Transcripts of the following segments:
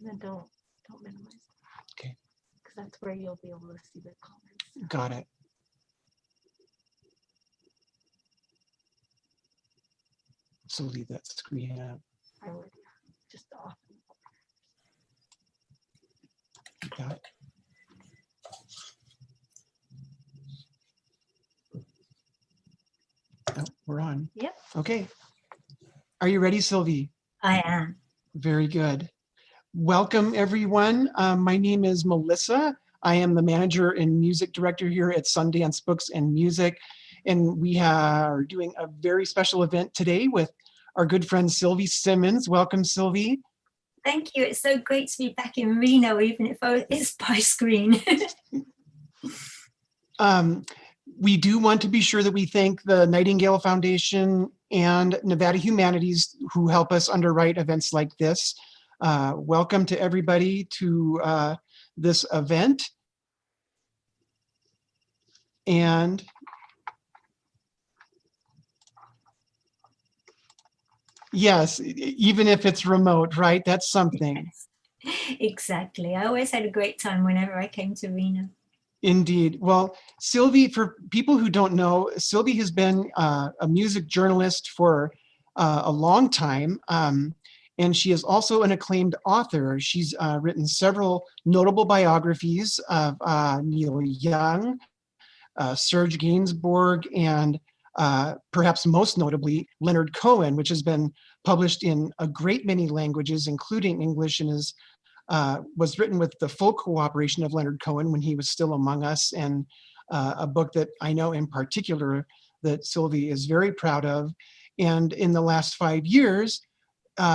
and then don't minimize it. Okay. Because that's where you'll be able to see the comments. Got it. So leave that screen up. I would, just off. Like that. Oh, we're on. Yep. Okay. Are you ready, Sylvie? I am. Very good. Welcome, everyone. My name is Melissa. I am the manager and music director here at Sundance Books and Music. And we are doing a very special event today with our good friend Sylvie Simmons. Welcome, Sylvie. Thank you. It's so great to be back in Reno, even if it's by screen. We do want to be sure that we thank the Nightingale Foundation and Nevada Humanities who help us underwrite events like this. Welcome to everybody to this event. And yes, even if it's remote, right? That's something. Exactly. I always had a great time whenever I came to Reno. Indeed. Well, Sylvie, for people who don't know, Sylvie has been a music journalist for a long time. And she is also an acclaimed author. She's written several notable biographies of Neil Young, Serge Gainsbourg, and perhaps most notably, Leonard Cohen, which has been published in a great many languages, including English, and was written with the full cooperation of Leonard Cohen when he was still among us, and a book that I know in particular that Sylvie is very proud of. And in the last 5 years,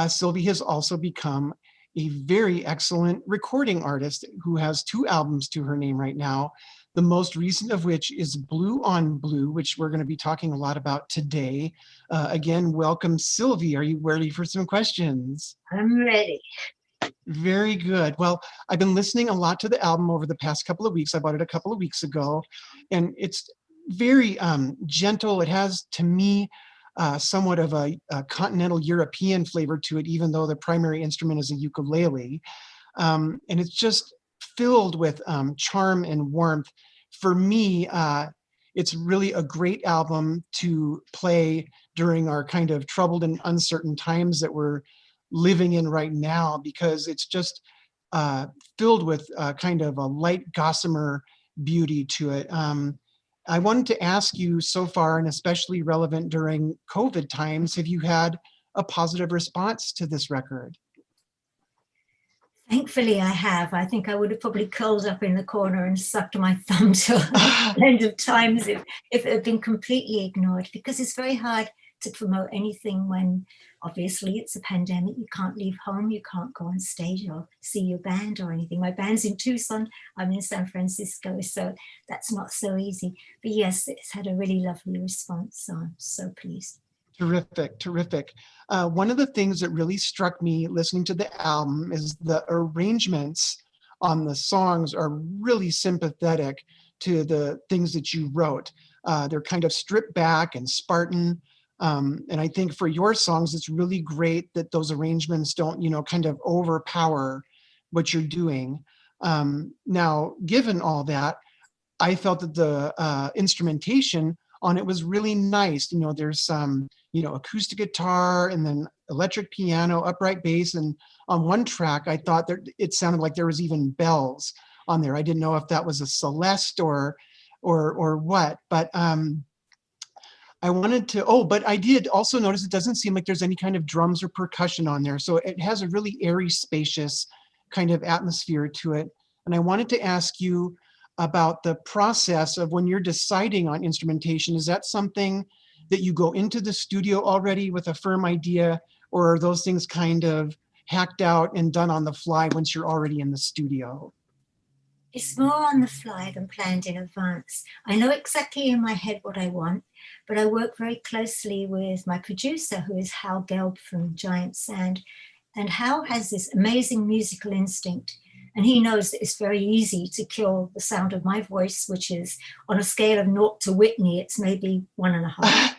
Sylvie has also become a very excellent recording artist who has 2 albums to her name right now, the most recent of which is Blue on Blue, which we're going to be talking a lot about today. Again, welcome, Sylvie. Are you ready for some questions? I'm ready. Very good. Well, I've been listening a lot to the album over the past couple of weeks. I bought it a couple of weeks ago, and it's very gentle. It has, to me, somewhat of a continental European flavor to it, even though the primary instrument is a ukulele. And it's just filled with charm and warmth. For me, it's really a great album to play during our kind of troubled and uncertain times that we're living in right now, because it's just filled with kind of a light gossamer beauty to it. I wanted to ask you, so far, and especially relevant during COVID times, have you had a positive response to this record? Thankfully, I have. I think I would have probably curled up in the corner and sucked my thumb till the end of times if it had been completely ignored, because it's very hard to promote anything when obviously it's a pandemic. You can't leave home, you can't go on stage or see your band or anything. My band's in Tucson, I'm in San Francisco, so that's not so easy. But yes, it's had a really lovely response, so I'm so pleased. Terrific, terrific. One of the things that really struck me listening to the album is the arrangements on the songs are really sympathetic to the things that you wrote. They're kind of stripped back and Spartan. And I think for your songs, it's really great that those arrangements don't, kind of overpower what you're doing. Now, given all that, I felt that the instrumentation on it was really nice. There's some, acoustic guitar and then electric piano, upright bass. And on one track, I thought that it sounded like there was even bells on there. I didn't know if that was a Celeste or what, but I wanted to, but I did also notice it doesn't seem like there's any kind of drums or percussion on there. So it has a really airy, spacious kind of atmosphere to it. And I wanted to ask you about the process of when you're deciding on instrumentation. Is that something that you go into the studio already with a firm idea, or are those things kind of hacked out and done on the fly once you're already in the studio? It's more on the fly than planned in advance. I know exactly in my head what I want, but I work very closely with my producer, who is Hal Gelb from Giant Sand. And Hal has this amazing musical instinct. And he knows that it's very easy to kill the sound of my voice, which is on a scale of 0 to Whitney, it's maybe 1.5.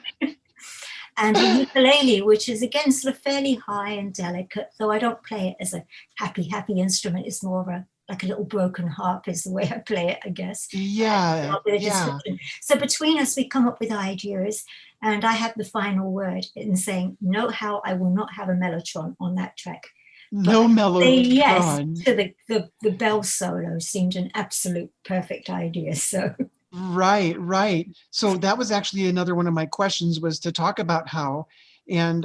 and a ukulele, which is again sort of fairly high and delicate, though I don't play it as a happy instrument. It's more of like a little broken harp is the way I play it, I guess. Yeah, Not really yeah. description. So between us, we come up with ideas, and I have the final word in saying, no, how I will not have a mellotron on that track. No Say yes mellotron. to the bell solo seemed an absolute perfect idea. So Right, right. So that was actually another one of my questions, was to talk about how, and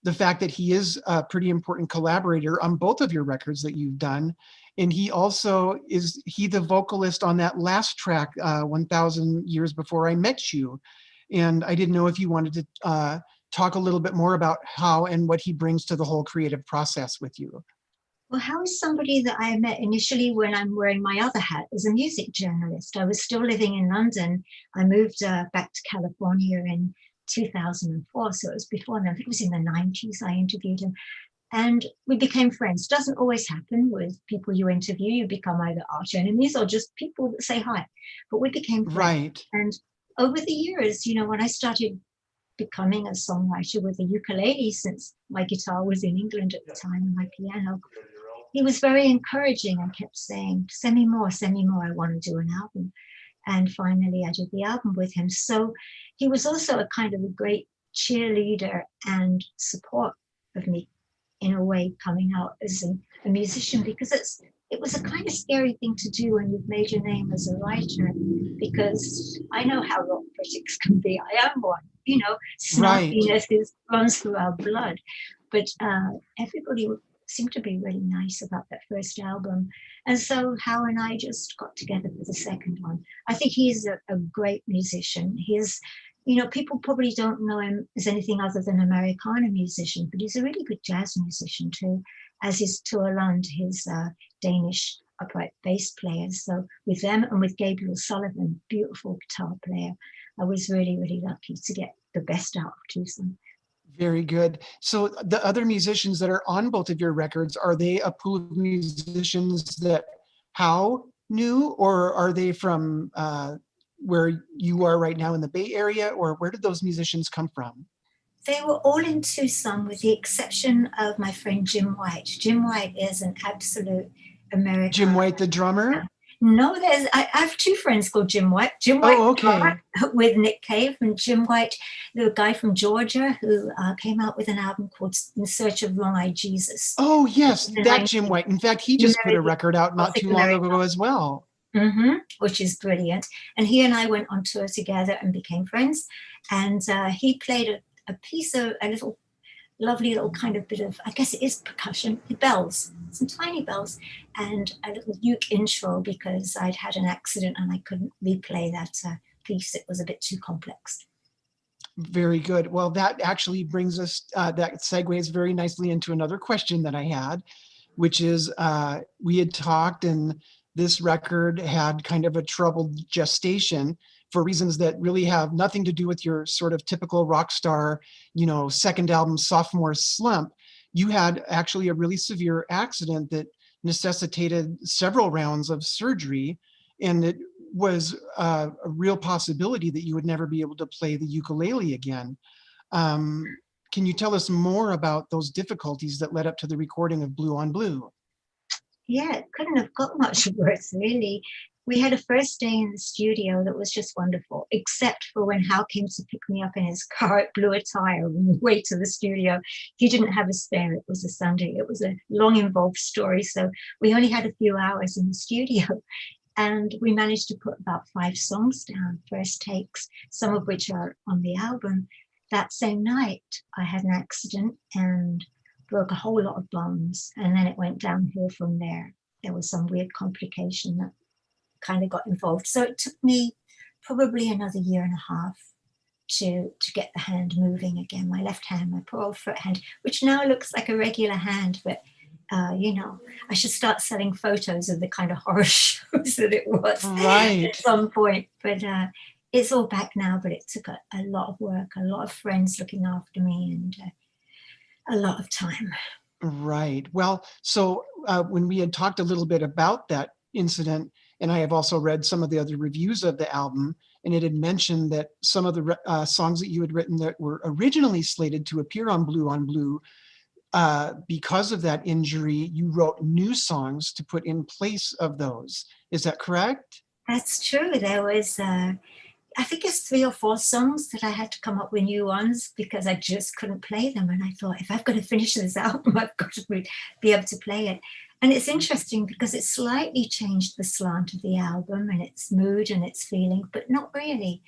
the fact that he is a pretty important collaborator on both of your records that you've done. And he also is the vocalist on that last track, 1000 Years Before I Met You. And I didn't know if you wanted to talk a little bit more about how and what he brings to the whole creative process with you. well, how is somebody that I met initially when I'm wearing my other hat as a music journalist? I was still living in London. I moved back to California in 2004, so it was before then. I think it was in the 90s I interviewed him. And we became friends. Doesn't always happen with people you interview. You become either arch enemies or just people that say hi. But we became friends. Right. And over the years, you know, when I started becoming a songwriter with a ukulele, since my guitar was in England at the time and my piano, he was very encouraging and kept saying, send me more, I want to do an album. And finally I did the album with him. So he was also a kind of a great cheerleader and support of me in a way, coming out as a musician, because it was a kind of scary thing to do when you've made your name as a writer, because I know how rock critics can be. I am one, you know, snarkiness runs through our blood. But everybody seemed to be really nice about that first album. And so Hal and I just got together for the second one. I think he's a great musician. He's, you know, people probably don't know him as anything other than an Americana musician, but he's a really good jazz musician too, as is Tua Lund, his Danish upright bass player. So with them and with Gabriel Sullivan, beautiful guitar player, I was really, really lucky to get the best out of Tucson. Very good. So the other musicians that are on both of your records, are they a pool of musicians that Hal knew, or are they from where you are right now in the Bay Area, or where did those musicians come from? They were all in Tucson, with the exception of my friend Jim White. Jim White is an absolute American. Jim White, the drummer? No, I have two friends called Jim White. Jim White, okay. With Nick Cave, and Jim White, the guy from Georgia who came out with an album called In Search of Long-Eyed Jesus. Oh, yes, that Jim White. In fact, he just put a record out not too long ago as well. Mm-hmm, which is brilliant. And he and I went on tour together and became friends. And he played a piece of a little lovely little kind of bit of, I guess it is percussion, bells, some tiny bells, and a little uke intro, because I'd had an accident and I couldn't replay that piece. It was a bit too complex. Very good. Well, that actually brings us, that segues very nicely into another question that I had, which is we had talked, and this record had kind of a troubled gestation for reasons that really have nothing to do with your sort of typical rock star, you know, second album sophomore slump. You had actually a really severe accident that necessitated several rounds of surgery, and it was a real possibility that you would never be able to play the ukulele again. Can you tell us more about those difficulties that led up to the recording of Blue on Blue? Yeah, it couldn't have got much worse, really. We had a first day in the studio that was just wonderful, except for when Hal came to pick me up in his car. It blew a tire on the way to the studio. He didn't have a spare. It was a Sunday. It was a long, involved story. So we only had a few hours in the studio. And we managed to put about 5 songs down, first takes, some of which are on the album. That same night, I had an accident and broke a whole lot of bones. And then it went downhill from there. There was some weird complication that kind of got involved. So it took me probably another year and a half to get the hand moving again. My left hand, my poor old foot hand, which now looks like a regular hand, but you know, I should start selling photos of the kind of horror shows that it was at some point. But it's all back now, but it took a lot of work, a lot of friends looking after me, and a lot of time. Right. Well, so when we had talked a little bit about that incident, and I have also read some of the other reviews of the album, and it had mentioned that some of the songs that you had written that were originally slated to appear on Blue, because of that injury, you wrote new songs to put in place of those. Is that correct? That's true. There was, I think it's 3 or 4 songs that I had to come up with new ones because I just couldn't play them. And I thought, if I've got to finish this album, I've got to be able to play it. And it's interesting because it slightly changed the slant of the album and its mood and its feeling, but not really.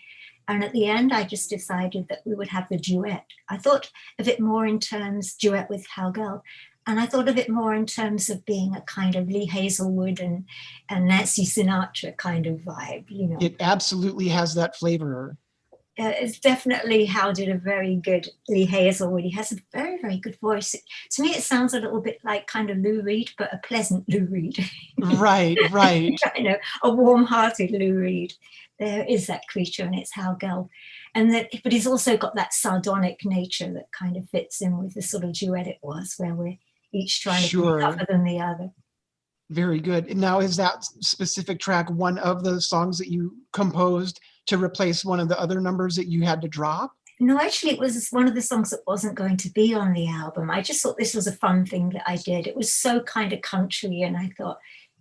And at the end, I just decided that we would have the duet. I thought of it more in terms, duet with Hal Gelb, and I thought of it more in terms of being a kind of Lee Hazelwood and Nancy Sinatra kind of vibe, you know. It absolutely has that flavor. It's definitely Hal did a very good Lee Hazelwood. He has a very, very good voice. To me, it sounds a little bit like kind of Lou Reed, but a pleasant Lou Reed. Right. You know, a warm-hearted Lou Reed. There is that creature, and it's Hal Gelb. But he's also got that sardonic nature that kind of fits in with the sort of duet it was, where we're each trying to be tougher than the other. Very good. Now, is that specific track one of the songs that you composed to replace one of the other numbers that you had to drop? No, actually, it was one of the songs that wasn't going to be on the album. I just thought this was a fun thing that I did. It was so kind of country, and I thought,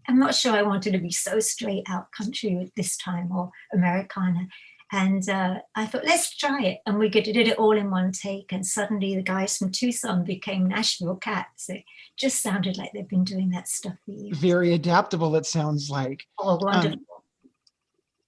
I'm not sure I wanted to be so straight out country with this time, or Americana. And I thought, let's try it. And we did it all in one take. And suddenly the guys from Tucson became Nashville Cats. It just sounded like they've been doing that stuff for years. Very adaptable, it sounds like. Oh, wonderful.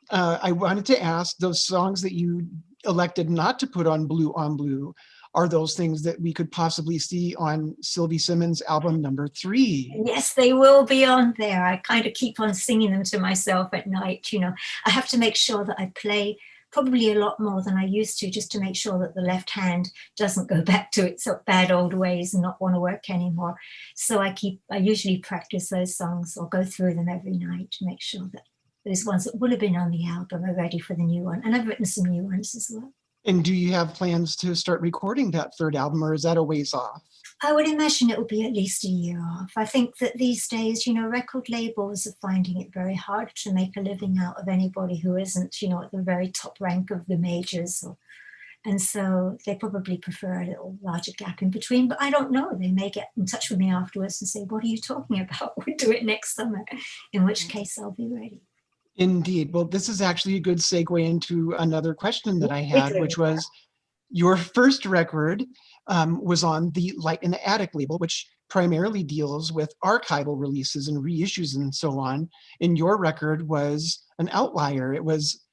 I wanted to ask, those songs that you elected not to put on Blue, are those things that we could possibly see on Sylvie Simmons' album number 3? Yes, they will be on there. I kind of keep on singing them to myself at night. You know, I have to make sure that I play probably a lot more than I used to, just to make sure that the left hand doesn't go back to its bad old ways and not want to work anymore. So I usually practice those songs or go through them every night to make sure that those ones that would have been on the album are ready for the new one. And I've written some new ones as well. And do you have plans to start recording that third album, or is that a ways off? I would imagine it will be at least a year off. I think that these days, you know, record labels are finding it very hard to make a living out of anybody who isn't, you know, at the very top rank of the majors. And so they probably prefer a little larger gap in between, but I don't know. They may get in touch with me afterwards and say, what are you talking about? We'll do it next summer, in which case I'll be ready. Indeed. Well, this is actually a good segue into another question that I had, which was your first record was on the Light in the Attic label, which primarily deals with archival releases and reissues and so on. And your record was an outlier. It was,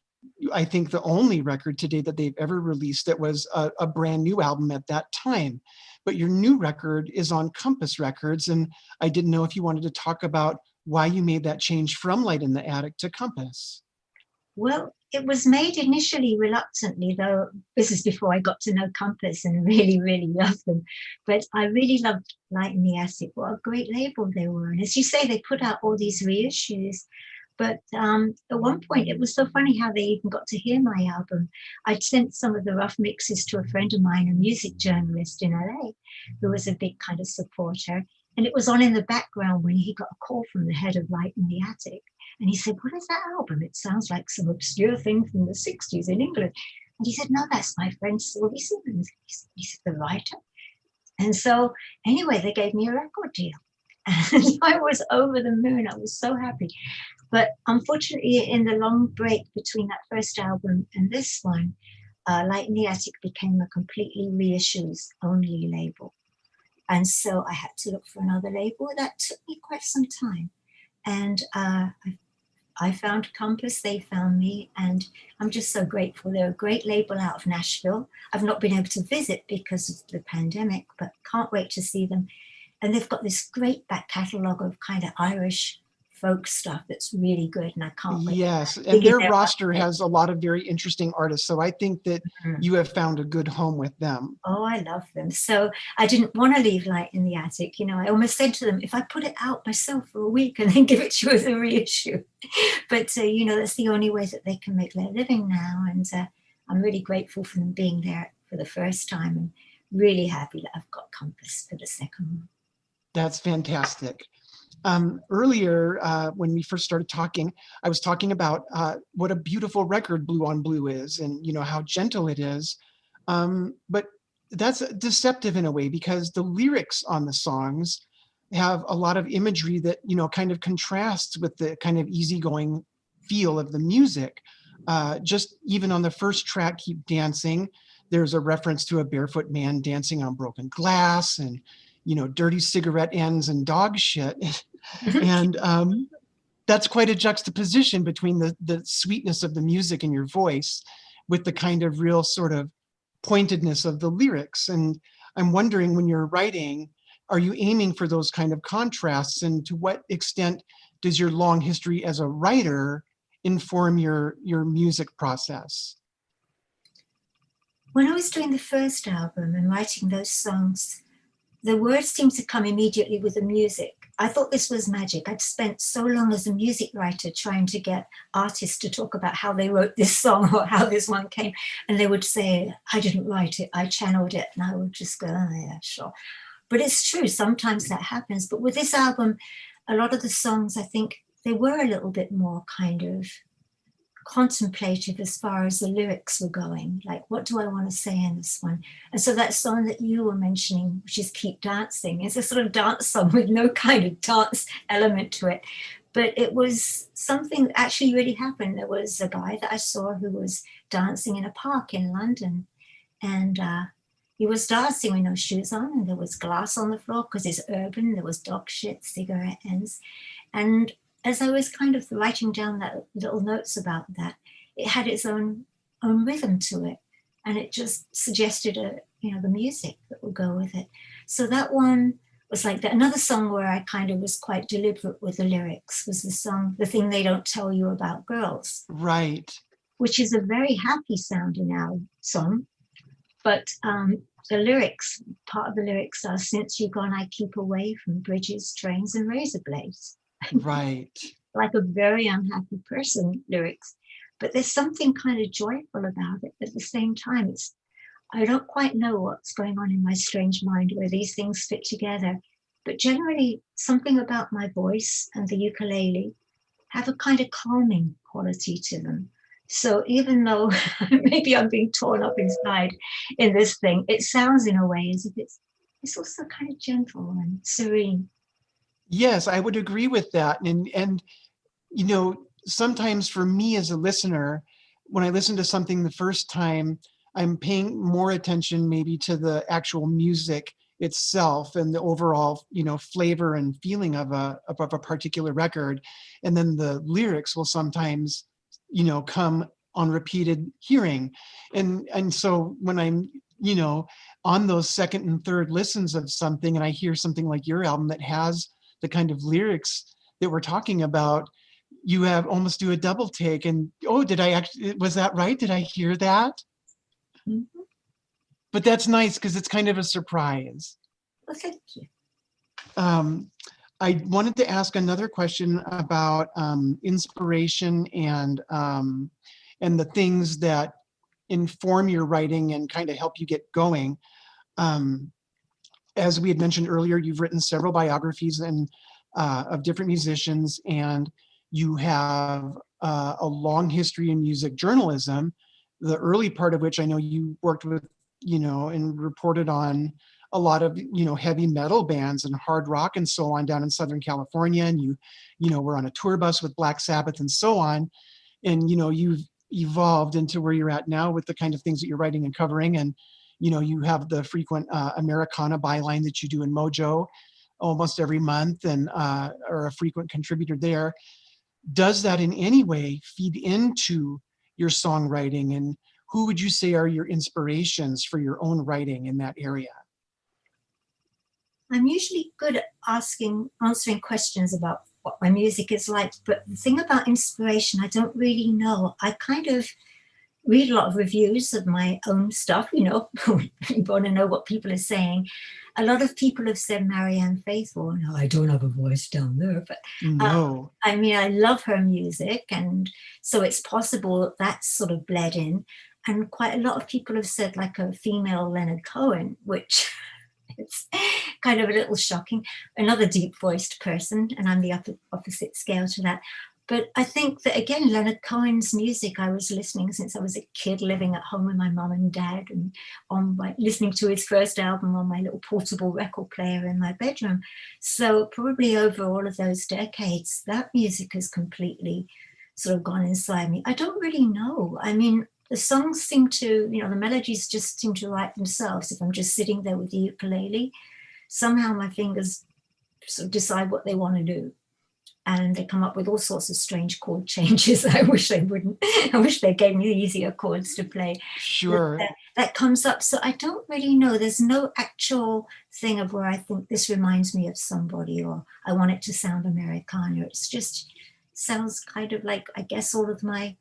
I think, the only record to date that they've ever released that was a brand new album at that time. But your new record is on Compass Records. And I didn't know if you wanted to talk about why you made that change from Light in the Attic to Compass. Well, it was made initially reluctantly, though this is before I got to know Compass and really, really loved them. But I really loved Light in the Attic. What a great label they were. And as you say, they put out all these reissues. But at one point, it was so funny how they even got to hear my album. I'd sent some of the rough mixes to a friend of mine, a music journalist in LA, who was a big kind of supporter. And it was on in the background when he got a call from the head of Light in the Attic. And he said, what is that album? It sounds like some obscure thing from the 60s in England. And he said, no, that's my friend Sylvie Simmons. He said, the writer? And so anyway, they gave me a record deal. And I was over the moon. I was so happy. But unfortunately, in the long break between that first album and this one, Light in the Attic became a completely reissues only label. And so I had to look for another label. That took me quite some time. And I found Compass, they found me, and I'm just so grateful. They're a great label out of Nashville. I've not been able to visit because of the pandemic, but can't wait to see them. And they've got this great back catalogue of kind of Irish folk stuff that's really good, and I can't wait. Yes, and their roster has a lot of very interesting artists, so I think that you have found a good home with them. Oh, I love them. So I didn't want to leave Light in the Attic. You know, I almost said to them, if I put it out myself for a week and then give it to you as a reissue. But, you know, that's the only way that they can make their living now. And I'm really grateful for them being there for the first time, and really happy that I've got Compass for the second one. That's fantastic. Earlier, when we first started talking, I was talking about what a beautiful record Blue on Blue is, and how gentle it is. But that's deceptive in a way, because the lyrics on the songs have a lot of imagery that kind of contrasts with the kind of easygoing feel of the music. Just even on the first track, Keep Dancing, there's a reference to a barefoot man dancing on broken glass, and dirty cigarette ends and dog shit. And that's quite a juxtaposition between the sweetness of the music in your voice with the kind of real sort of pointedness of the lyrics. And I'm wondering, when you're writing, are you aiming for those kind of contrasts? And to what extent does your long history as a writer inform your music process? When I was doing the first album and writing those songs, the words seemed to come immediately with the music. I thought this was magic. I'd spent so long as a music writer trying to get artists to talk about how they wrote this song or how this one came. And they would say, I didn't write it, I channeled it. And I would just go, oh yeah, sure. But it's true, sometimes that happens. But with this album, a lot of the songs, I think they were a little bit more kind of contemplative as far as the lyrics were going. Like, what do I want to say in this one? And so that song that you were mentioning, which is Keep Dancing, is a sort of dance song with no kind of dance element to it. But it was something that actually really happened. There was a guy that I saw who was dancing in a park in London, and he was dancing with no shoes on, and there was glass on the floor because it's urban. There was dog shit, cigarette ends. And as I was kind of writing down that little notes about that, it had its own rhythm to it. And it just suggested the music that would go with it. So that one was like that. Another song where I kind of was quite deliberate with the lyrics was the song, The Thing They Don't Tell You About Girls. Right. Which is a very happy sounding now song. But the lyrics, part of the lyrics are, since you're gone, I keep away from bridges, trains, and razor blades. Right. Like a very unhappy person lyrics. But there's something kind of joyful about it. At the same time, I don't quite know what's going on in my strange mind where these things fit together. But generally, something about my voice and the ukulele have a kind of calming quality to them. So even though maybe I'm being torn up inside in this thing, it sounds in a way as if it's also kind of gentle and serene. Yes, I would agree with that. And sometimes for me as a listener, when I listen to something the first time, I'm paying more attention maybe to the actual music itself and the overall, flavor and feeling of a particular record. And then the lyrics will sometimes, come on repeated hearing. And so when I'm, on those second and third listens of something, and I hear something like your album that has the kind of lyrics that we're talking about, you have almost do a double take and, oh, was that right? Did I hear that? Mm-hmm. But that's nice because it's kind of a surprise. Well, thank you. I wanted to ask another question about inspiration and the things that inform your writing and kind of help you get going. As we had mentioned earlier, you've written several biographies of different musicians, and you have a long history in music journalism, the early part of which I know you worked with, and reported on a lot of, heavy metal bands and hard rock and so on down in Southern California. And you were on a tour bus with Black Sabbath and so on. And, you've evolved into where you're at now with the kind of things that you're writing and covering. And, you have the frequent Americana byline that you do in Mojo almost every month and are a frequent contributor there. Does that in any way feed into your songwriting? And who would you say are your inspirations for your own writing in that area? I'm usually good at answering questions about what my music is like, but the thing about inspiration, I don't really know. I kind of read a lot of reviews of my own stuff, you want to know what people are saying. A lot of people have said Marianne Faithfull. No, I don't have a voice down there, but no. I mean, I love her music, and so it's possible that that's sort of bled in. And quite a lot of people have said like a female Leonard Cohen, which It's kind of a little shocking. Another deep voiced person, and I'm the opposite scale to that. But I think that, again, Leonard Cohen's music, I was listening since I was a kid, living at home with my mum and dad, and listening to his first album on my little portable record player in my bedroom. So probably over all of those decades, that music has completely sort of gone inside me. I don't really know. I mean, the songs seem to, the melodies just seem to write themselves. If I'm just sitting there with the ukulele, somehow my fingers sort of decide what they want to do. And they come up with all sorts of strange chord changes. I wish they wouldn't. I wish they gave me easier chords to play. Sure. That comes up. So I don't really know. There's no actual thing of where I think this reminds me of somebody, or I want it to sound Americana. It's just sounds kind of like, I guess, all of my,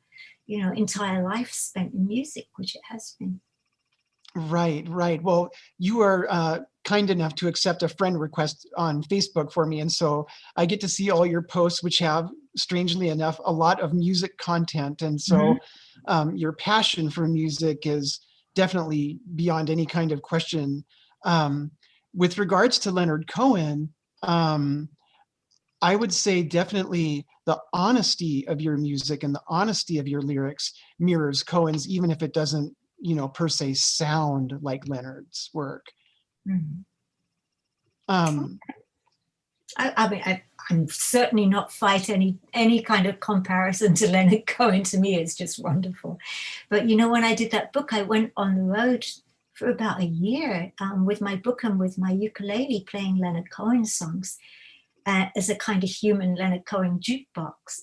entire life spent in music, which it has been. Right, right. Well, you are kind enough to accept a friend request on Facebook for me. And so I get to see all your posts, which have, strangely enough, a lot of music content. And so your passion for music is definitely beyond any kind of question. With regards to Leonard Cohen, I would say definitely the honesty of your music and the honesty of your lyrics mirrors Cohen's, even if it doesn't, per se sound like Leonard's work. Mm-hmm. I mean, I'm certainly not fight any kind of comparison to Leonard Cohen. To me, it's just wonderful. But when I did that book, I went on the road for about a year with my book and with my ukulele, playing Leonard Cohen songs as a kind of human Leonard Cohen jukebox.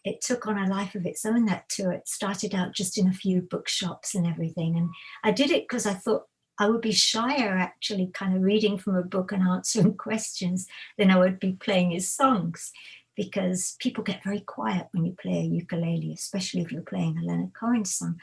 It took on a life of its own, that tour. It started out just in a few bookshops and everything. And I did it because I thought I would be shyer actually kind of reading from a book and answering questions than I would be playing his songs, because people get very quiet when you play a ukulele, especially if you're playing a Leonard Cohen song.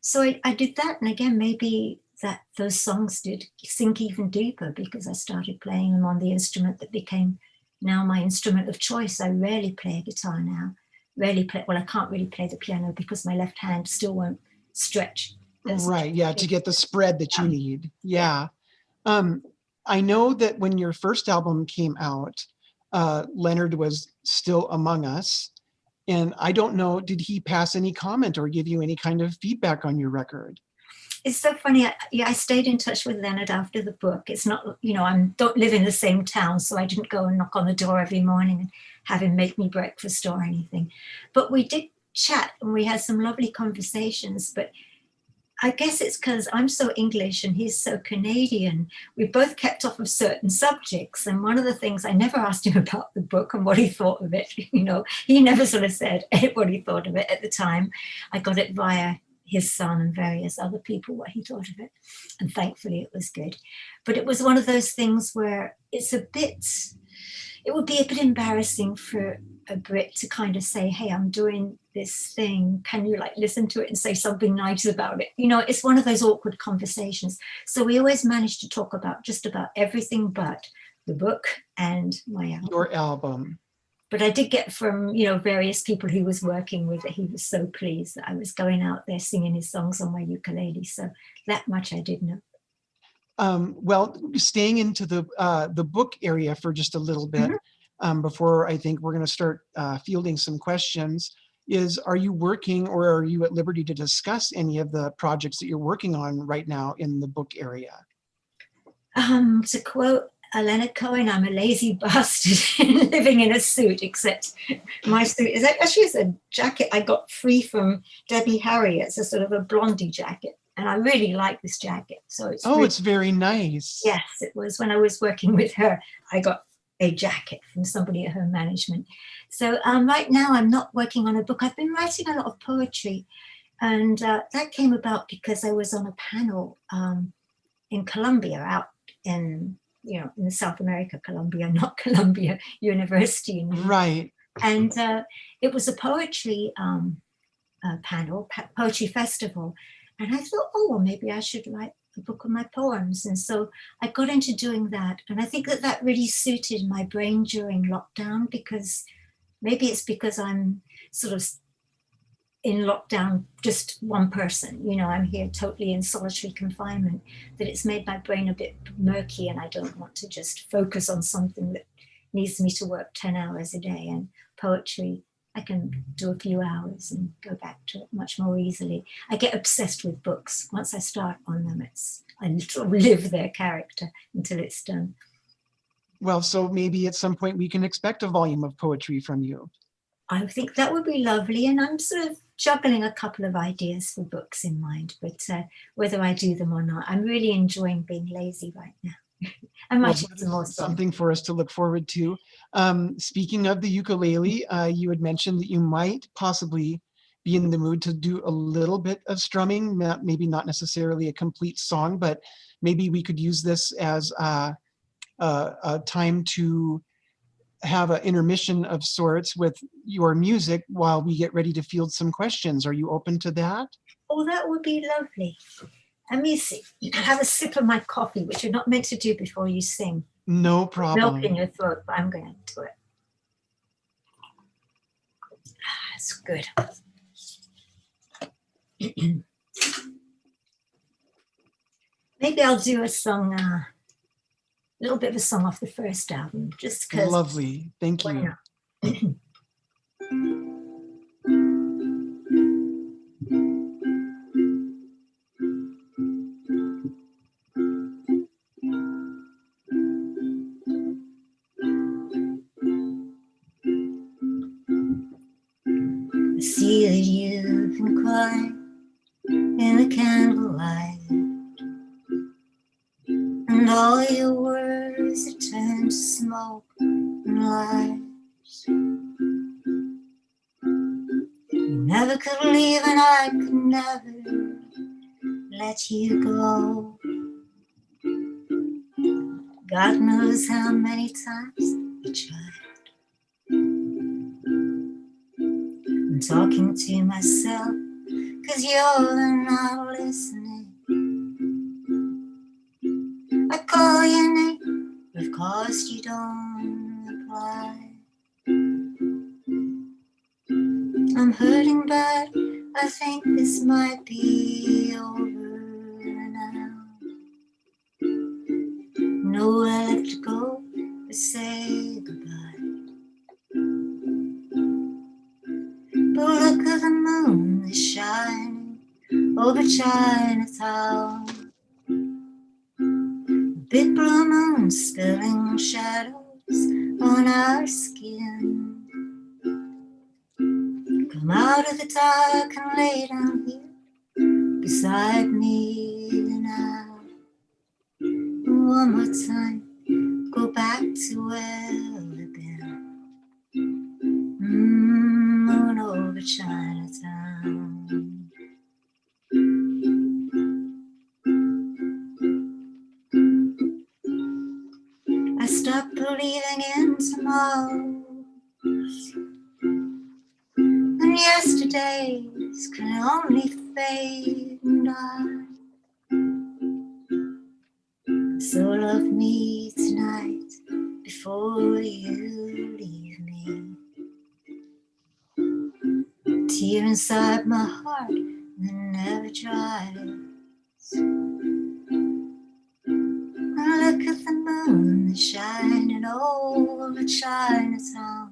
So I did that. And again, maybe that those songs did sink even deeper because I started playing them on the instrument that became now my instrument of choice. I rarely play a guitar now. I can't really play the piano because my left hand still won't stretch. Right, yeah, to get the spread that you need. Yeah. I know that when your first album came out, Leonard was still among us. And I don't know, did he pass any comment or give you any kind of feedback on your record? It's so funny. I stayed in touch with Leonard after the book. It's not, I don't live in the same town, so I didn't go and knock on the door every morning and have him make me breakfast or anything. But we did chat and we had some lovely conversations. But I guess it's because I'm so English and he's so Canadian. We both kept off of certain subjects. And one of the things, I never asked him about the book and what he thought of it. He never sort of said what he thought of it at the time. I got it via his son and various other people, what he thought of it. And thankfully it was good. But it was one of those things where it would be a bit embarrassing for a Brit to kind of say, hey, I'm doing this thing. Can you listen to it and say something nice about it? It's one of those awkward conversations. So we always managed to talk about just about everything but the book and my album. Your album. But I did get from, various people he was working with that he was so pleased that I was going out there singing his songs on my ukulele. So that much I did know. Well, staying into the book area for just a little bit, before I think we're going to start fielding some questions, are you working or are you at liberty to discuss any of the projects that you're working on right now in the book area? To quote Leonard Cohen, I'm a lazy bastard living in a suit, except my suit is actually a jacket I got free from Debbie Harry. It's a sort of a blondie jacket. And I really like this jacket. So it's very nice. Yes, it was when I was working with her. I got a jacket from somebody at her management. So right now I'm not working on a book. I've been writing a lot of poetry. And that came about because I was on a panel in Columbia, out in the South America, Columbia, not Columbia University. Right. And it was a poetry panel, poetry festival. And I thought, well, maybe I should write a book of my poems. And so I got into doing that. And I think that really suited my brain during lockdown, because maybe it's because I'm sort of in lockdown, just one person, you know, I'm here totally in solitary confinement, that it's made my brain a bit murky, and I don't want to just focus on something that needs me to work 10 hours a day. And poetry, I can do a few hours and go back to it much more easily. I get obsessed with books. Once I start on them, I literally live their character until it's done. Well, so maybe at some point we can expect a volume of poetry from you. I think that would be lovely. And I'm sort of juggling a couple of ideas for books in mind, but whether I do them or not, I'm really enjoying being lazy right now. I'm Well, writing some more songs. something for us to look forward to. Speaking of the ukulele, you had mentioned that you might possibly be in the mood to do a little bit of strumming, maybe not necessarily a complete song, but maybe we could use this as a time to have an intermission of sorts with your music while we get ready to field some questions. Are you open to that? Oh, that would be lovely. Let me see. Have a sip of my coffee, which you're not meant to do before you sing. No problem. Milk in your throat, but I'm going to do it. That's good. Maybe I'll do a song, a little bit of a song off the first album, just because. Lovely. Thank you. I see that you've been crying in the candlelight, and all your words are turned to smoke and lies. You never could leave, and I could never let you go. God knows how many times I tried. I'm talking to myself, 'cause you're not listening. I call your name, but of course you don't reply. I'm hurting bad, I think this might be over now. Nowhere left to go but say goodbye. But look at the moon that's shining over Chinatown. Big blue moon spilling shadows on our skin. Come out of the dark and lay down here beside me now. One more time, go back to where we've been. Moon over Chinatown. I stopped believing in tomorrow, and yesterdays can only fade and die. So love me tonight before you leave me. Tear inside my heart that never dries. I look at the moon that's shining over Chinatown.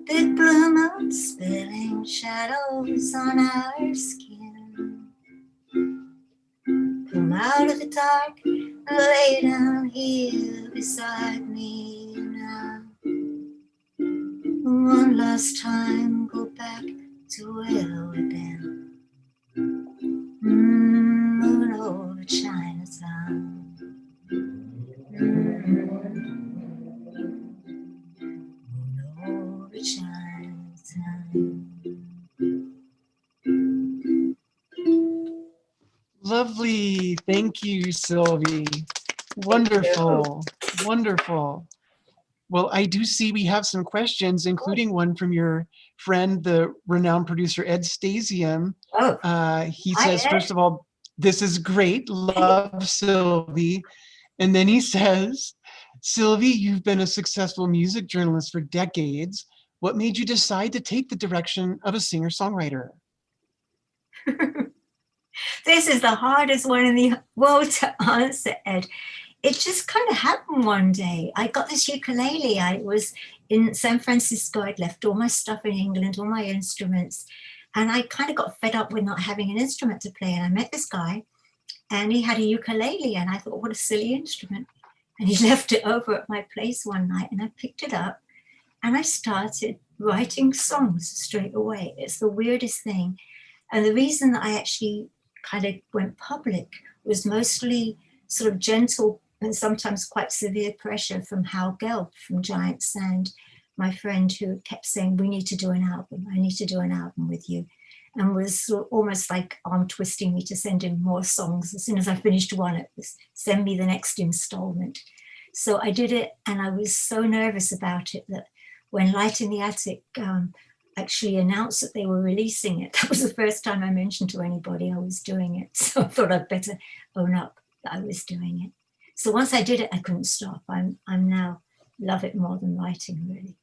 Big blue moon spilling shadows on our skin. Come out of the dark and lay down here beside me now. One last time, go back to where we've been. Moon over Chinatown. Moon over Chinatown. Lovely. Thank you, Sylvie. Wonderful. Wonderful. Well, I do see we have some questions, including one from your friend, the renowned producer, Ed Stasium. He says, first of all, this is great. Love Sylvie. And then he says, Sylvie, you've been a successful music journalist for decades. What made you decide to take the direction of a singer-songwriter? This is the hardest one in the world to answer, Ed. It just kind of happened one day. I got this ukulele. I was in San Francisco. I'd left all my stuff in England, all my instruments. And I kind of got fed up with not having an instrument to play. And I met this guy and he had a ukulele. And I thought, what a silly instrument. And he left it over at my place one night and I picked it up and I started writing songs straight away. It's the weirdest thing. And the reason that I actually kind of went public was mostly sort of gentle and sometimes quite severe pressure from Hal Gelb from Giant Sand, my friend who kept saying, we need to do an album. I need to do an album with you. And was sort of almost like arm twisting me to send him more songs. As soon as I finished one, it was send me the next installment. So I did it and I was so nervous about it that when Light in the Attic actually announced that they were releasing it, that was the first time I mentioned to anybody I was doing it. So I thought I'd better own up that I was doing it. So once I did it, I couldn't stop. I'm now love it more than writing, really.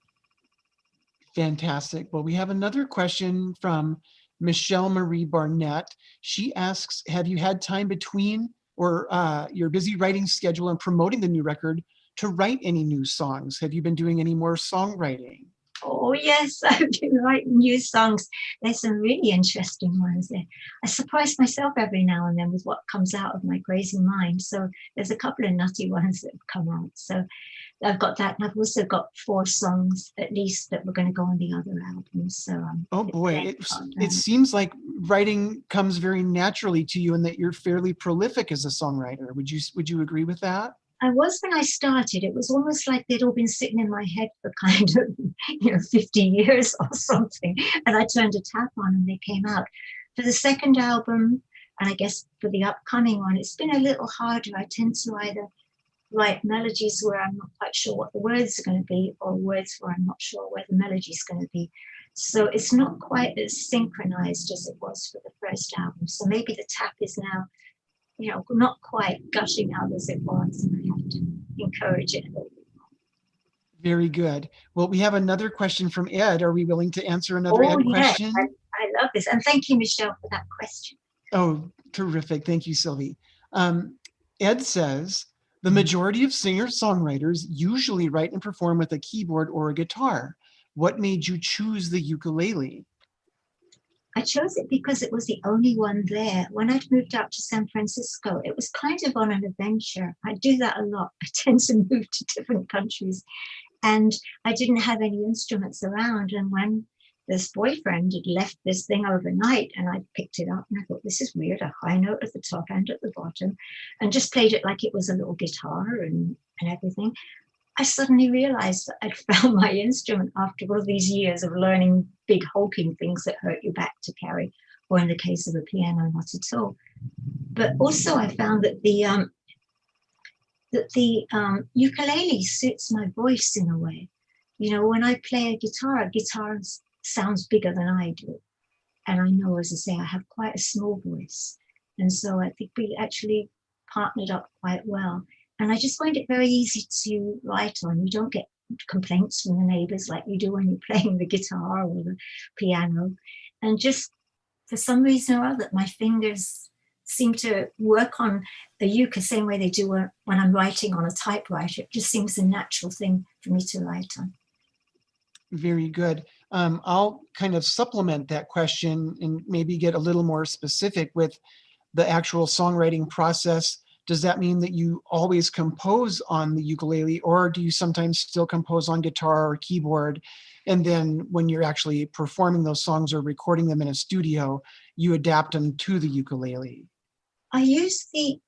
Fantastic. Well, we have another question from Michelle Marie Barnett. She asks, have you had time between or your busy writing schedule and promoting the new record to write any new songs? Have you been doing any more songwriting? Oh, yes, I've been writing new songs. There's some really interesting ones there. I surprise myself every now and then with what comes out of my crazy mind. So there's a couple of nutty ones that have come out. So I've got that. And I've also got 4 songs at least that were going to go on the other albums. So oh boy, it seems like writing comes very naturally to you and that you're fairly prolific as a songwriter. Would you agree with that? I was when I started. It was almost like they'd all been sitting in my head for kind of 50 years or something. And I turned a tap on and they came out. For the second album, and I guess for the upcoming one, it's been a little harder. I tend to either write melodies where I'm not quite sure what the words are going to be, or words where I'm not sure where the melody is going to be. So it's not quite as synchronized as it was for the first album. So maybe the tap is now, not quite gushing out as it was. And I have to encourage it a little bit more. Very good. Well, we have another question from Ed. Are we willing to answer another Ed question? I love this. And thank you, Michelle, for that question. Oh, terrific. Thank you, Sylvie. Ed says, the majority of singer-songwriters usually write and perform with a keyboard or a guitar. What made you choose the ukulele? I chose it because it was the only one there. When I'd moved out to San Francisco, it was kind of on an adventure. I do that a lot. I tend to move to different countries. And I didn't have any instruments around. And when this boyfriend had left this thing overnight and I picked it up and I thought, this is weird, a high note at the top and at the bottom, and just played it like it was a little guitar and everything. I suddenly realized that I'd found my instrument after all these years of learning big hulking things that hurt your back to carry, or in the case of a piano, not at all. But also I found that the ukulele suits my voice in a way. When I play a guitar sounds bigger than I do. And I know, as I say, I have quite a small voice. And so I think we actually partnered up quite well. And I just find it very easy to write on. You don't get complaints from the neighbors like you do when you're playing the guitar or the piano. And just for some reason or other, my fingers seem to work on the uke the same way they do when I'm writing on a typewriter. It just seems a natural thing for me to write on. Very good. I'll kind of supplement that question and maybe get a little more specific with the actual songwriting process. Does that mean that you always compose on the ukulele, or do you sometimes still compose on guitar or keyboard? And then when you're actually performing those songs or recording them in a studio, you adapt them to the ukulele? I use the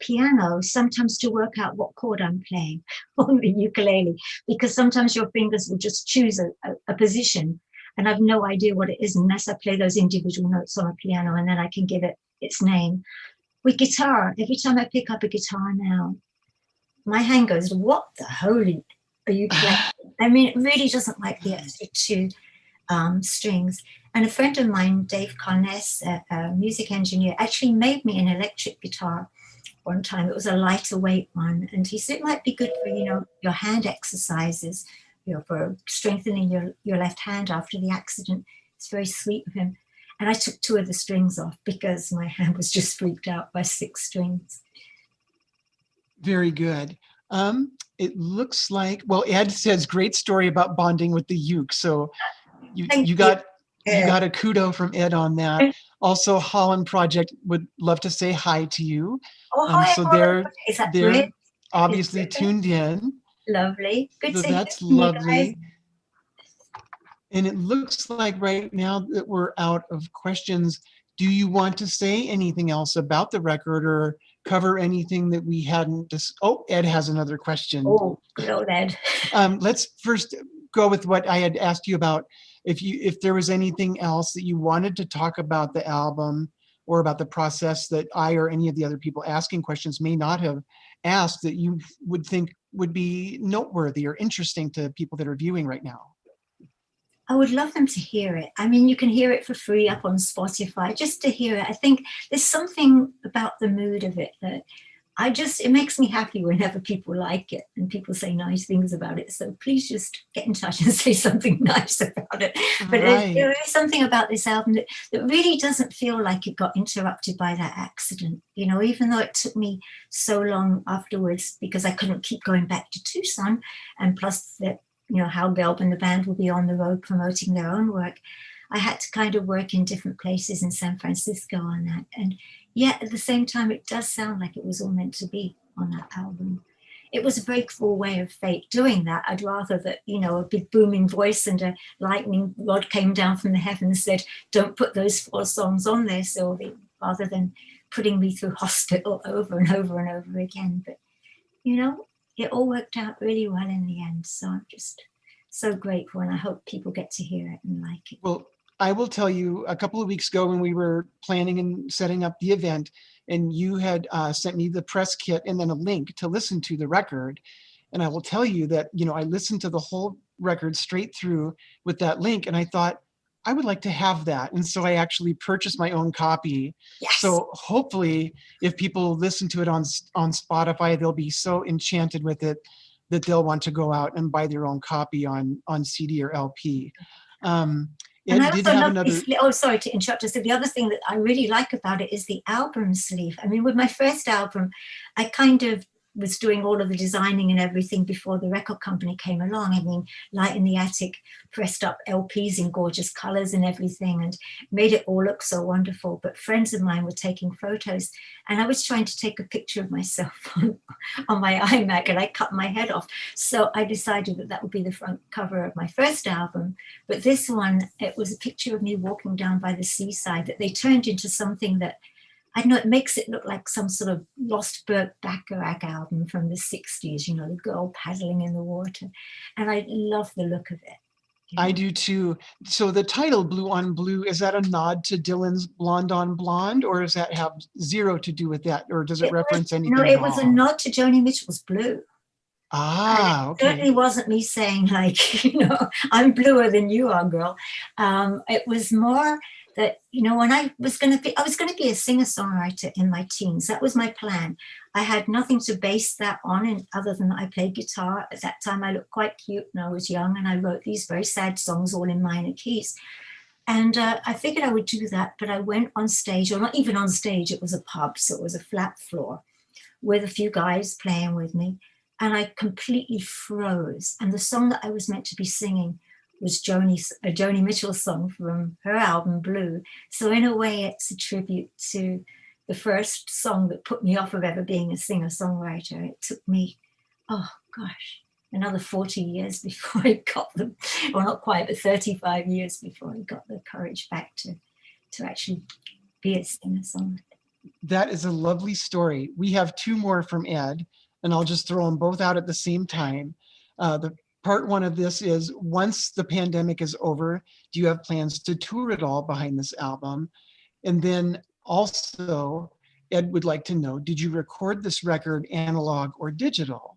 piano sometimes to work out what chord I'm playing on the ukulele, because sometimes your fingers will just choose a position and I've no idea what it is unless I play those individual notes on a piano, and then I can give it its name. With guitar, every time I pick up a guitar now, my hand goes, what the holy are you playing? I mean, it really doesn't like the extra 2 strings. And a friend of mine, Dave Carness, a music engineer, actually made me an electric guitar one time. It was a lighter weight one. And he said it might be good for, your hand exercises, for strengthening your left hand after the accident. It's very sweet of him. And I took 2 of the strings off because my hand was just freaked out by 6 strings. Very good. It looks like, well, Ed says great story about bonding with the uke. So you got a kudo from Ed on that. Also, Holland Project would love to say hi to you. Oh, hi, So is that they're great? obviously tuned in. Lovely. Good So to hear that's from you guys. lovely. And it looks like right now that we're out of questions. Do you want to say anything else about the record or cover anything that we hadn't oh, Ed has another question. Oh, good old Ed. Let's first go with what I had asked you about. If there was anything else that you wanted to talk about the album or about the process that I or any of the other people asking questions may not have asked that you would think would be noteworthy or interesting to people that are viewing right now. I would love them to hear it. I mean, you can hear it for free up on Spotify, just to hear it. I think there's something about the mood of it that it makes me happy whenever people like it and people say nice things about it. So please just get in touch and say something nice about it. But there is something about this album that really doesn't feel like it got interrupted by that accident. You know, even though it took me so long afterwards because I couldn't keep going back to Tucson, and plus that, you know, Hal Gelb and the band will be on the road promoting their own work. I had to kind of work in different places in San Francisco on that. And yet at the same time, it does sound like it was all meant to be on that album. It was a very cruel way of fate doing that. I'd rather that, you know, a big booming voice and a lightning rod came down from the heavens and said, don't put those 4 songs on there, Sylvie, rather than putting me through hospital over and over and over again. But, you know, it all worked out really well in the end. So I'm just so grateful, and I hope people get to hear it and like it. Well, I will tell you, a couple of weeks ago when we were planning and setting up the event, and you had sent me the press kit and then a link to listen to the record. And I will tell you that, you know, I listened to the whole record straight through with that link, and I thought, I would like to have that. And so I actually purchased my own copy. Yes. So hopefully if people listen to it on Spotify, they'll be so enchanted with it that they'll want to go out and buy their own copy on CD or LP. And I also love this, oh, sorry to interrupt us. So the other thing that I really like about it is the album sleeve. I mean, with my first album, I kind of was doing all of the designing and everything before the record company came along. I mean, Light in the Attic pressed up LPs in gorgeous colors and everything and made it all look so wonderful. But friends of mine were taking photos and I was trying to take a picture of myself on my iMac and I cut my head off. So I decided that would be the front cover of my first album. But this one, it was a picture of me walking down by the seaside that they turned into something that, I don't know, it makes it look like some sort of lost Burt Bacharach album from the 60s, you know, the girl paddling in the water. And I love the look of it. You know? I do too. So the title Blue on Blue, is that a nod to Dylan's Blonde on Blonde, or does that have zero to do with that? Or does it reference anything? No, it was a nod to Joni Mitchell's Blue. Ah, okay. It certainly wasn't me saying like, you know, I'm bluer than you are, girl. It was more that, you know, when I was going to be a singer-songwriter in my teens. That was my plan. I had nothing to base that on other than I played guitar. At that time, I looked quite cute and I was young and I wrote these very sad songs all in minor keys. And I figured I would do that, but I went on stage, or not even on stage, it was a pub, so it was a flat floor with a few guys playing with me. And I completely froze. And the song that I was meant to be singing was a Joni Mitchell song from her album Blue. So in a way, it's a tribute to the first song that put me off of ever being a singer-songwriter. It took me, oh gosh, another 40 years before I got them, well, not quite, but 35 years before I got the courage back to actually be a singer-songwriter. That is a lovely story. We have 2 more from Ed, and I'll just throw them both out at the same time. The part 1 of this is, once the pandemic is over, do you have plans to tour at all behind this album? And then also, Ed would like to know, did you record this record analog or digital?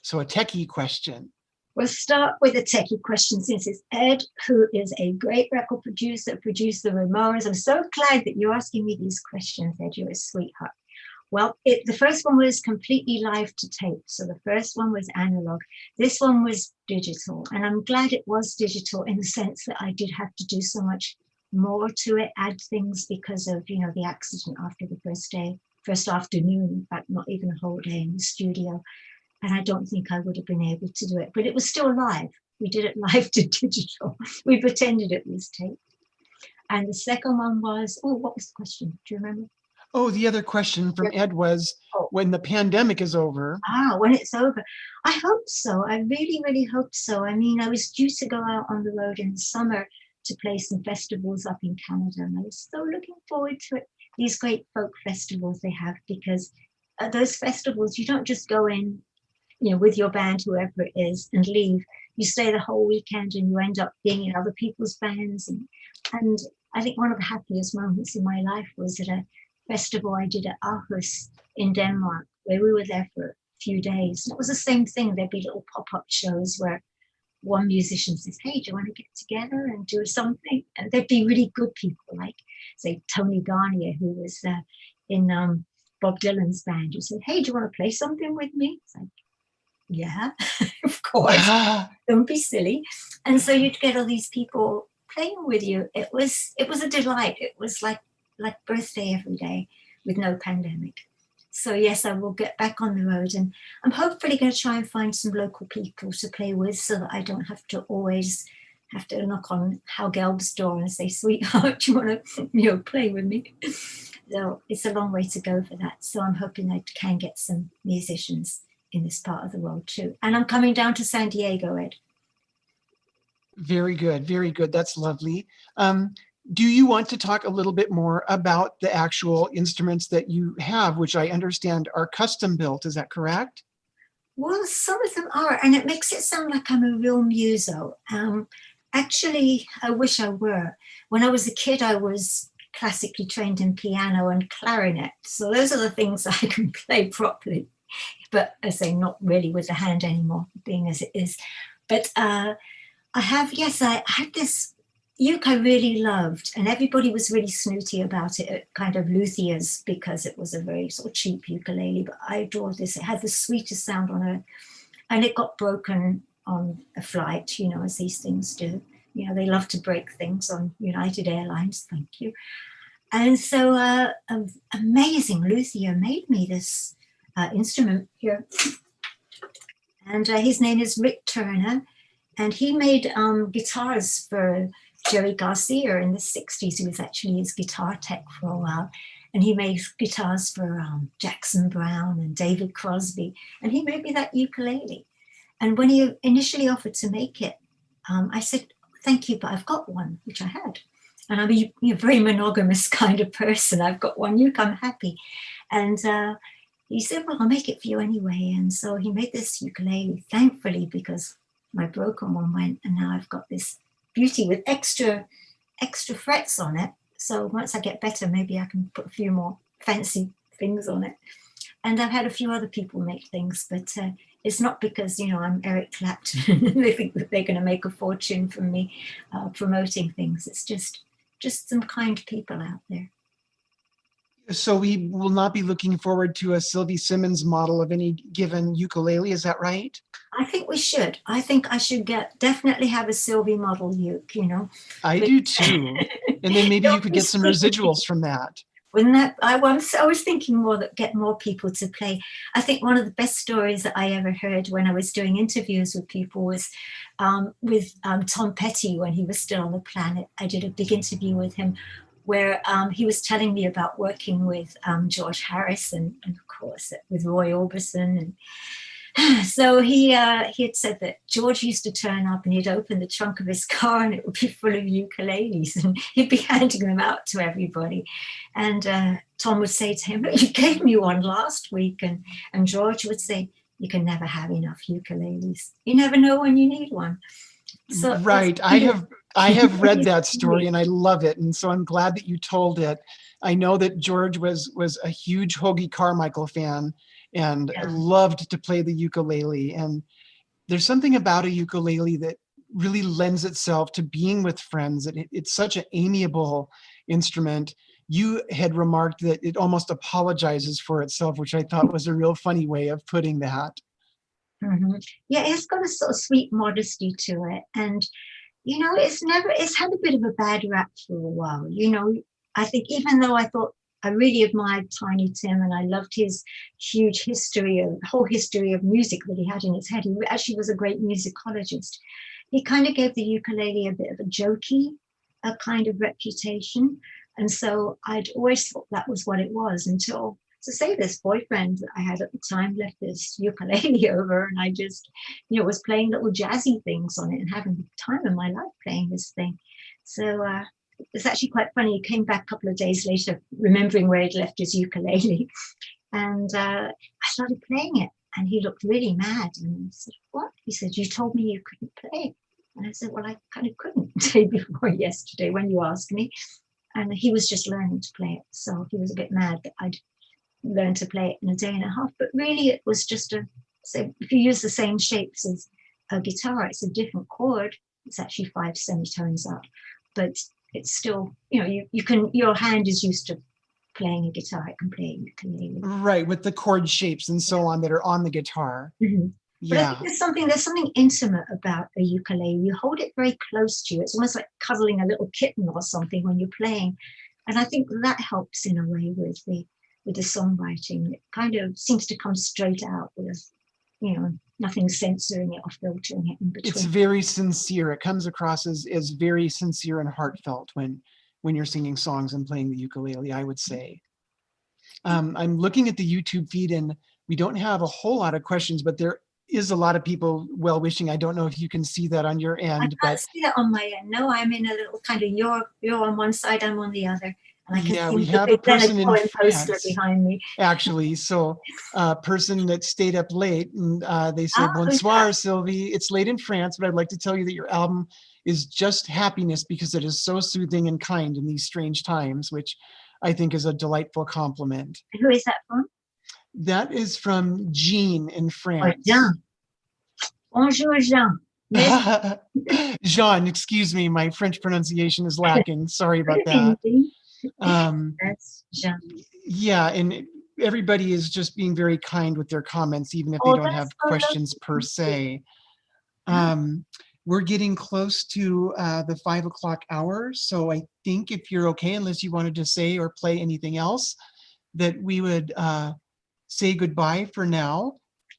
So a techie question. We'll start with a techie question since it's Ed, who is a great record producer, produced the Ramones. I'm so glad that you're asking me these questions, Ed. You're a sweetheart. Well, the first one was completely live to tape. So the first one was analog. This one was digital. And I'm glad it was digital in the sense that I did have to do so much more to it, add things because of, you know, the accident after the first day, first afternoon, in fact, not even a whole day in the studio. And I don't think I would have been able to do it, but it was still live. We did it live to digital. We pretended it was tape. And the second one was, oh, what was the question? Do you remember? Oh, the other question from Ed was, Oh. when the pandemic is over. When it's over. I hope so. I really, really hope so. I mean, I was due to go out on the road in the summer to play some festivals up in Canada, and I was so looking forward to it. These great folk festivals they have, because at those festivals, you don't just go in, you know, with your band, whoever it is, and leave. You stay the whole weekend and you end up being in other people's bands. And I think one of the happiest moments in my life was at a festival I did at Aarhus in Denmark, where we were there for a few days. And it was the same thing. There'd be little pop-up shows where one musician says, hey, do you want to get together and do something? And there'd be really good people, like, say, Tony Garnier, who was in Bob Dylan's band, who said, hey, do you want to play something with me? It's like, yeah, of course. Don't be silly. And so you'd get all these people playing with you. It was a delight. It was like birthday every day with no pandemic. So yes, I will get back on the road, and I'm hopefully going to try and find some local people to play with, so that I don't have to always have to knock on Hal Gelb's door and say, sweetheart, do you want to play with me? So it's a long way to go for that. So I'm hoping I can get some musicians in this part of the world too. And I'm coming down to San Diego, Ed. Very good. Very good. That's lovely. Do you want to talk a little bit more about the actual instruments that you have, which I understand are custom built? Is that correct? Well, some of them are, and it makes it sound like I'm a real muso. Actually, I wish I were. When I was a kid, I was classically trained in piano and clarinet. So those are the things I can play properly. But I say not really with the hand anymore, being as it is. But I had this uke I really loved, and everybody was really snooty about it at kind of Luthier's because it was a very sort of cheap ukulele, but I adored this. It had the sweetest sound on it, and it got broken on a flight, as these things do. They love to break things on United Airlines, thank you. And so amazing Luthier made me this instrument here. And his name is Rick Turner, and he made guitars for Jerry Garcia in the 60s. He was actually his guitar tech for a while. And he made guitars for Jackson Browne and David Crosby. And he made me that ukulele. And when he initially offered to make it, I said, thank you, but I've got one, which I had. And I'm a very monogamous kind of person. I've got one uke, I'm happy. And he said, well, I'll make it for you anyway. And so he made this ukulele, thankfully, because my broken one went, and now I've got this beauty with extra frets on it. So once I get better, maybe I can put a few more fancy things on it. And I've had a few other people make things, but it's not because, I'm Eric Clapton and they think that they're going to make a fortune from me promoting things. It's just some kind people out there. So we will not be looking forward to a Sylvie Simmons model of any given ukulele, is that right? I think we should. I think I should definitely have a Sylvie model uke, I do too. And then maybe you could get some residuals from that. Wouldn't that? I was thinking more that get more people to play. I think one of the best stories that I ever heard when I was doing interviews with people was with Tom Petty when he was still on the planet. I did a big interview with him where he was telling me about working with George Harrison and of course with Roy Orbison. And so he had said that George used to turn up and he'd open the trunk of his car and it would be full of ukuleles and he'd be handing them out to everybody. And Tom would say to him, look, you gave me one last week. And George would say, you can never have enough ukuleles. You never know when you need one. So right. I have read that story and I love it. And so I'm glad that you told it. I know that George was a huge Hoagie Carmichael fan and loved to play the ukulele. And there's something about a ukulele that really lends itself to being with friends. It's such an amiable instrument. you had remarked that it almost apologizes for itself, which I thought was a real funny way of putting that. Yeah, it's got a sort of sweet modesty to it. And, you know, it's had a bit of a bad rap for a while. You know, I think even though I thought I really admired Tiny Tim and I loved his huge whole history of music that he had in his head, he actually was a great musicologist. He kind of gave the ukulele a bit of a jokey kind of reputation. And so I'd always thought that was what it was until, to say, this boyfriend that I had at the time left this ukulele over, and I just, you know, was playing little jazzy things on it and having the time of my life playing this thing. So it's actually quite funny. He came back a couple of days later, remembering where he'd left his ukulele, and I started playing it, and he looked really mad. And I said, "What?" He said, "You told me you couldn't play." And I said, "Well, I kind of couldn't the day before yesterday when you asked me." And he was just learning to play it, so he was a bit mad that I'd learned to play it in a day and a half. But really, it was just so if you use the same shapes as a guitar, it's a different chord. It's actually 5 semitones up, but it's still, you know, your hand is used to playing a guitar. It can play a ukulele. Right, with the chord shapes and so on that are on the guitar. But I Yeah, think there's something intimate about a ukulele. You hold it very close to you. It's almost like cuddling a little kitten or something when you're playing. And I think that helps in a way with the songwriting. It kind of seems to come straight out with, you know, nothing censoring it or filtering it in between. it's very sincere. It comes across as very sincere and heartfelt when you're singing songs and playing the ukulele, I would say. I'm looking at the YouTube feed and we don't have a whole lot of questions, but there is a lot of people well-wishing. I don't know if you can see that on your end. I can't see that on my end. No, I'm in a little kind of, you're on one side, I'm on the other. And I can see we the have a big Leonard person in Cohen poster France, behind me. actually. So a person that stayed up late and they say, "Bonsoir, Sylvie. It's late in France, but I'd like to tell you that your album is just happiness because it is so soothing and kind in these strange times," which I think is a delightful compliment. Who is that from? That is from Jean in France. Jean. Bonjour, Jean. Jean, excuse me, my French pronunciation is lacking. Sorry about that. That's Jean. Yeah, and everybody is just being very kind with their comments, even if they don't have questions per se. We're getting close to the 5 o'clock hour, so I think if you're okay, unless you wanted to say or play anything else, that we would say goodbye for now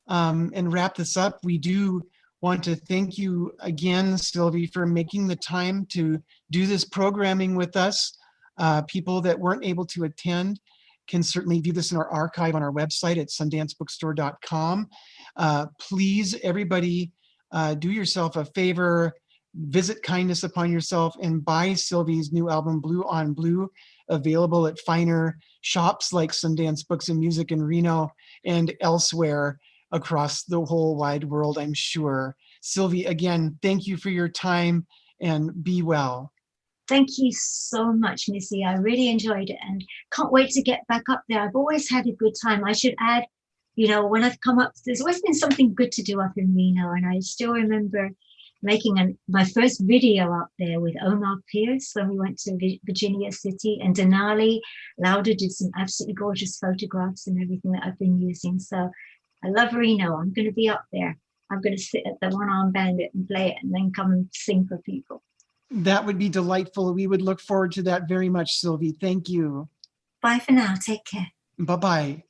and wrap this up. We do want to thank you again, Sylvie, for making the time to do this programming with us. People that weren't able to attend can certainly view this in our archive on our website at sundancebookstore.com. Please, everybody, do yourself a favor, visit Kindness Upon Yourself and buy Sylvie's new album, Blue on Blue, available at finer shops like Sundance Books and Music in Reno and elsewhere across the whole wide world, I'm sure. Sylvie, again, thank you for your time and be well. Thank you so much, Missy. I really enjoyed it and can't wait to get back up there. I've always had a good time. I should add, you know, when I've come up, there's always been something good to do up in Reno. And I still remember making my first video up there with Omar Pierce when we went to Virginia City, and Denali Lauder did some absolutely gorgeous photographs and everything that I've been using. So I love Reno. I'm going to be up there. I'm going to sit at the One-Armed Bandit and play it and then come and sing for people. That would be delightful. We would look forward to that very much, Sylvie. Thank you. Bye for now. Take care. Bye-bye.